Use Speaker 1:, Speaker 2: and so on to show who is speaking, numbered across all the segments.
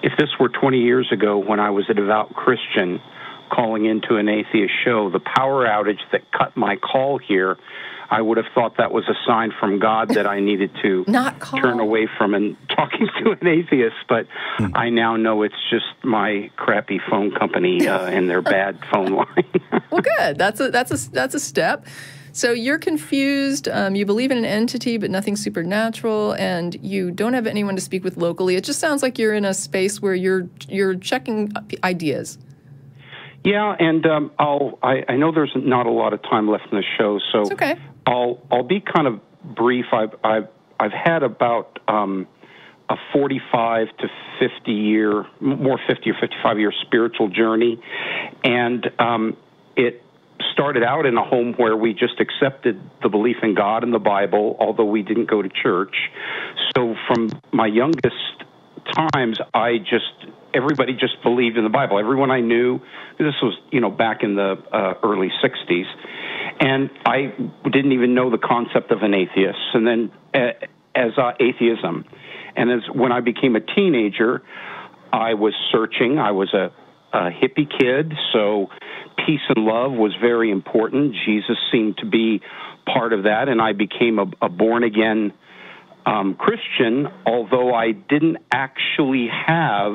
Speaker 1: if this were 20 years ago when I was a devout Christian calling into an atheist show, the power outage that cut my call here, I would have thought that was a sign from God that I needed to turn away from and talking to an atheist. But I now know it's just my crappy phone company and their bad phone line.
Speaker 2: Well, good. That's a step. So you're confused. You believe in an entity, but nothing supernatural, and you don't have anyone to speak with locally. It just sounds like you're in a space where you're checking ideas.
Speaker 1: Yeah, and I know there's not a lot of time left in the show, so
Speaker 2: it's okay.
Speaker 1: I'll be kind of brief. I've had about a 45 to 50 year, more 50 or 55 year spiritual journey, and it started out in a home where we just accepted the belief in God and the Bible, although we didn't go to church. So from my youngest times, everybody just believed in the Bible. Everyone I knew, this was, back in the early 60s, and I didn't even know the concept of an atheist. And then as atheism, and as when I became a teenager, I was searching. I was a hippie kid, so peace and love was very important. Jesus seemed to be part of that, and I became a born-again Christian, although I didn't actually have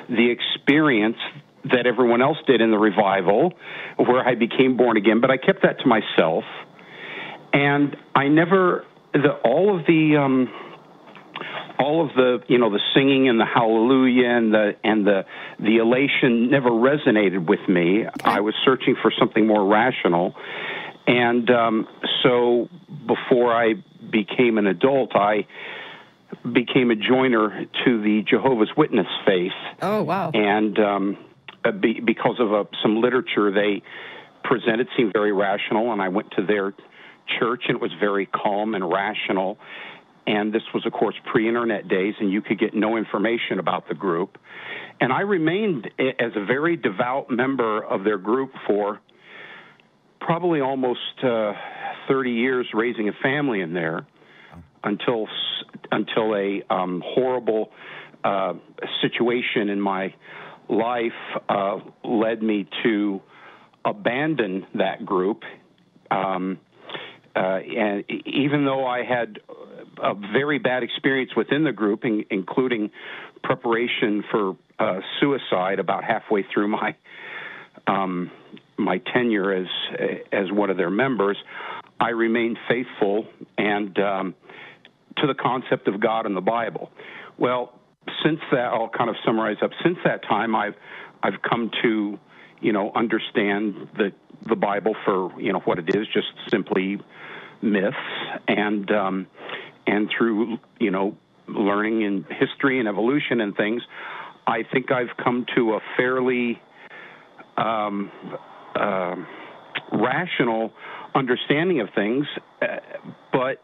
Speaker 1: the experience that everyone else did in the revival, where I became born again. But I kept that to myself, and I never all of the the singing and the hallelujah and the elation never resonated with me. I was searching for something more rational, and so before I became an adult, I became a joiner to the Jehovah's Witness faith.
Speaker 2: Oh, wow.
Speaker 1: And because of some literature they presented seemed very rational, and I went to their church, and it was very calm and rational. And this was, of course, pre-internet days, and you could get no information about the group. And I remained as a very devout member of their group for probably almost 30 years, raising a family in there, until a horrible situation in my life led me to abandon that group. And even though I had a very bad experience within the group, including preparation for suicide about halfway through my tenure as one of their members, I remained faithful and to the concept of God and the Bible. Well, since that, I'll kind of summarize up. Since that time, I've come to understand the Bible for what it is, just simply myths, and through learning in history and evolution and things, I think I've come to a fairly rational understanding of things, but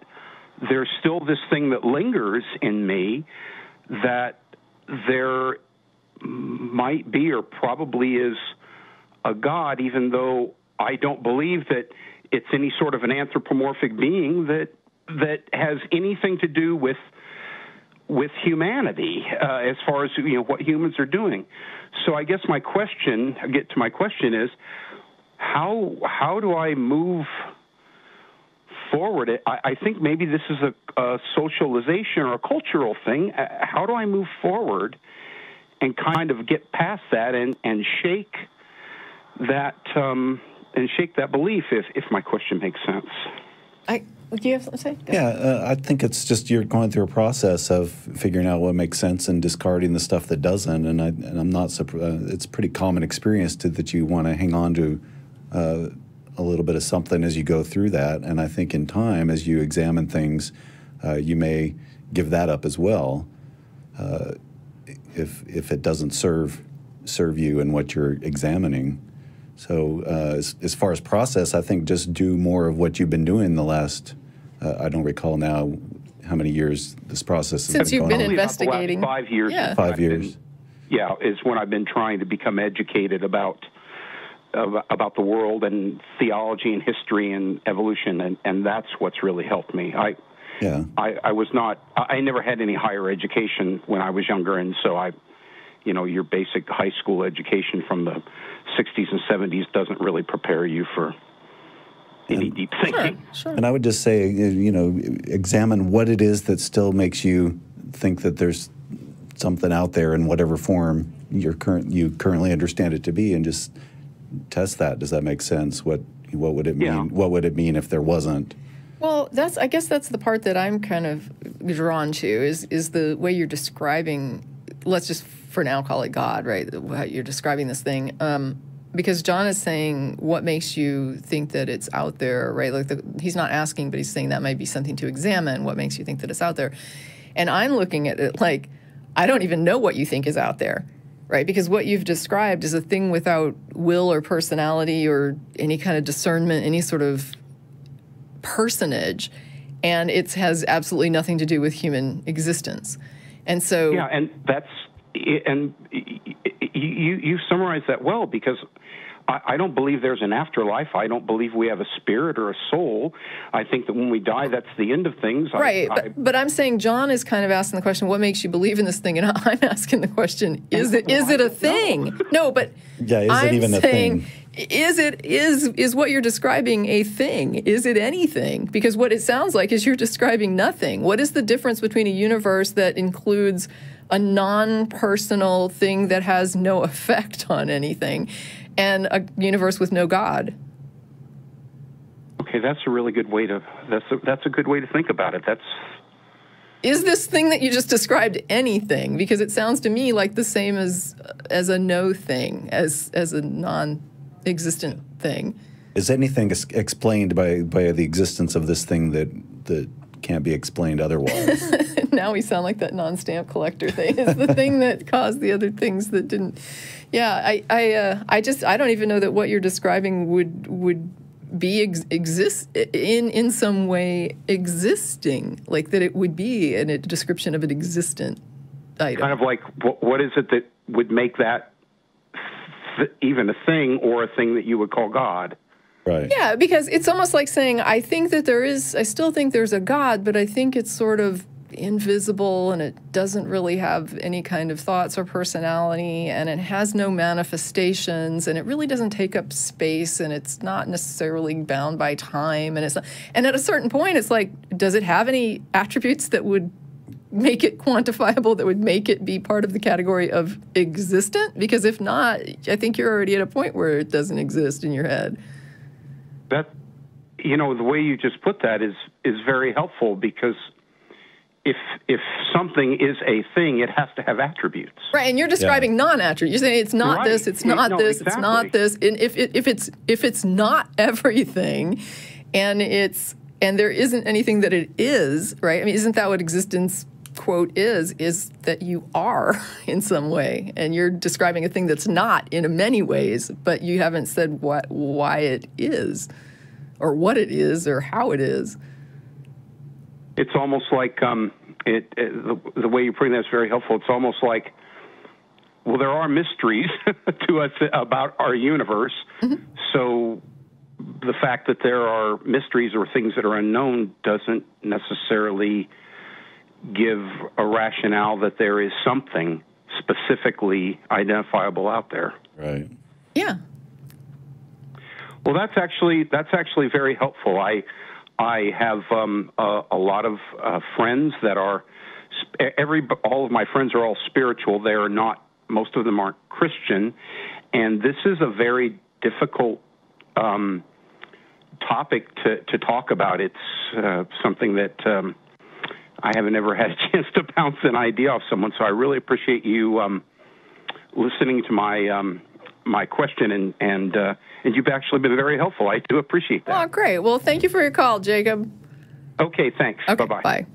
Speaker 1: there's still this thing that lingers in me that there might be or probably is a God, even though I don't believe that it's any sort of an anthropomorphic being that has anything to do with humanity as far as what humans are doing. So I guess my question is, how do I move forward? I think maybe this is a socialization or a cultural thing. How do I move forward and kind of get past that and shake that belief, if my question makes sense?
Speaker 2: Do you have something to say?
Speaker 3: Yeah, I think it's just you're going through a process of figuring out what makes sense and discarding the stuff that doesn't. And I'm not surprised. It's a pretty common experience that you want to hang on to a little bit of something as you go through that. And I think in time, as you examine things, you may give that up as well if it doesn't serve you in what you're examining. So as far as process, I think just do more of what you've been doing the last, I don't recall now how many years this process has been going on.
Speaker 2: Since you've been investigating.
Speaker 1: About 5 years.
Speaker 2: Yeah.
Speaker 3: 5 years.
Speaker 1: Is when I've been trying to become educated about the world and theology and history and evolution, and that's what's really helped me. I never had any higher education when I was younger, and so your basic high school education from the 60s and 70s doesn't really prepare you for any deep thinking.
Speaker 2: Sure.
Speaker 3: And I would just say, examine what it is that still makes you think that there's something out there in whatever form you currently understand it to be, and just test that. Does that make sense? What would it mean?
Speaker 1: Yeah.
Speaker 3: What would it mean if there wasn't?
Speaker 2: Well, I guess that's the part that I'm kind of drawn to is the way you're describing. Let's just for now call it God, right? How you're describing this thing. Because John is saying, what makes you think that it's out there, right? Like he's not asking, but he's saying that might be something to examine. What makes you think that it's out there? And I'm looking at it like, I don't even know what you think is out there, right? Because what you've described is a thing without will or personality or any kind of discernment, any sort of personage, and it has absolutely nothing to do with human existence. And so...
Speaker 1: Yeah, and you summarized that well, because I don't believe there's an afterlife. I don't believe we have a spirit or a soul. I think that when we die, that's the end of things.
Speaker 2: Right, but I'm saying John is kind of asking the question, what makes you believe in this thing? And I'm asking the question, is it a thing? No, but
Speaker 3: yeah, is it even a thing?
Speaker 2: Is what you're describing a thing? Is it anything? Because what it sounds like is you're describing nothing. What is the difference between a universe that includes a non-personal thing that has no effect on anything and a universe with no God?
Speaker 1: Okay, that's a really good way to that's a good way to think about it.
Speaker 2: Is this thing that you just described anything? Because it sounds to me like the same as a no thing, as a non-existent thing.
Speaker 3: Is anything explained by the existence of this thing that can't be explained otherwise?
Speaker 2: Now we sound like that non-stamp collector thing. It's the thing that caused the other things that didn't. Yeah, I don't even know that what you're describing would be exist in some way existing, like that it would be a description of an existent item.
Speaker 1: Kind of like, what is it that would make that even a thing, or a thing that you would call God?
Speaker 3: Right.
Speaker 2: Yeah, because it's almost like saying, I still think there's a God, but I think it's sort of invisible and it doesn't really have any kind of thoughts or personality, and it has no manifestations, and it really doesn't take up space, and it's not necessarily bound by time, and at a certain point it's like, does it have any attributes that would make it quantifiable, that would make it be part of the category of existent? Because if not, I think you're already at a point where it doesn't exist in your head.
Speaker 1: That, the way you just put that is very helpful, because if something is a thing, it has to have attributes. Right,
Speaker 2: and you're describing non-attributes. You're saying it's not this, it's not this,
Speaker 1: exactly.
Speaker 2: It's not this. And if it's not everything, and there isn't anything that it is, right? I mean, isn't that what existence, quote, is that you are in some way, and you're describing a thing that's not in many ways, but you haven't said why it is, or what it is, or how it is.
Speaker 1: It's almost like the way you're putting that is very helpful. It's almost like, well, there are mysteries to us about our universe. Mm-hmm. So the fact that there are mysteries or things that are unknown doesn't necessarily give a rationale that there is something specifically identifiable out there.
Speaker 3: Right.
Speaker 2: Yeah.
Speaker 1: Well, that's actually very helpful. I have a lot of friends that are all of my friends are all spiritual. They are not. Most of them aren't Christian, and this is a very difficult topic to talk about. It's something that I haven't ever had a chance to bounce an idea off someone. So I really appreciate you listening to my question, and you've actually been very helpful. I do appreciate that.
Speaker 2: Oh, great. Well, thank you for your call, Jacob.
Speaker 1: Okay, thanks.
Speaker 2: Okay,
Speaker 1: Bye-bye.
Speaker 2: Bye.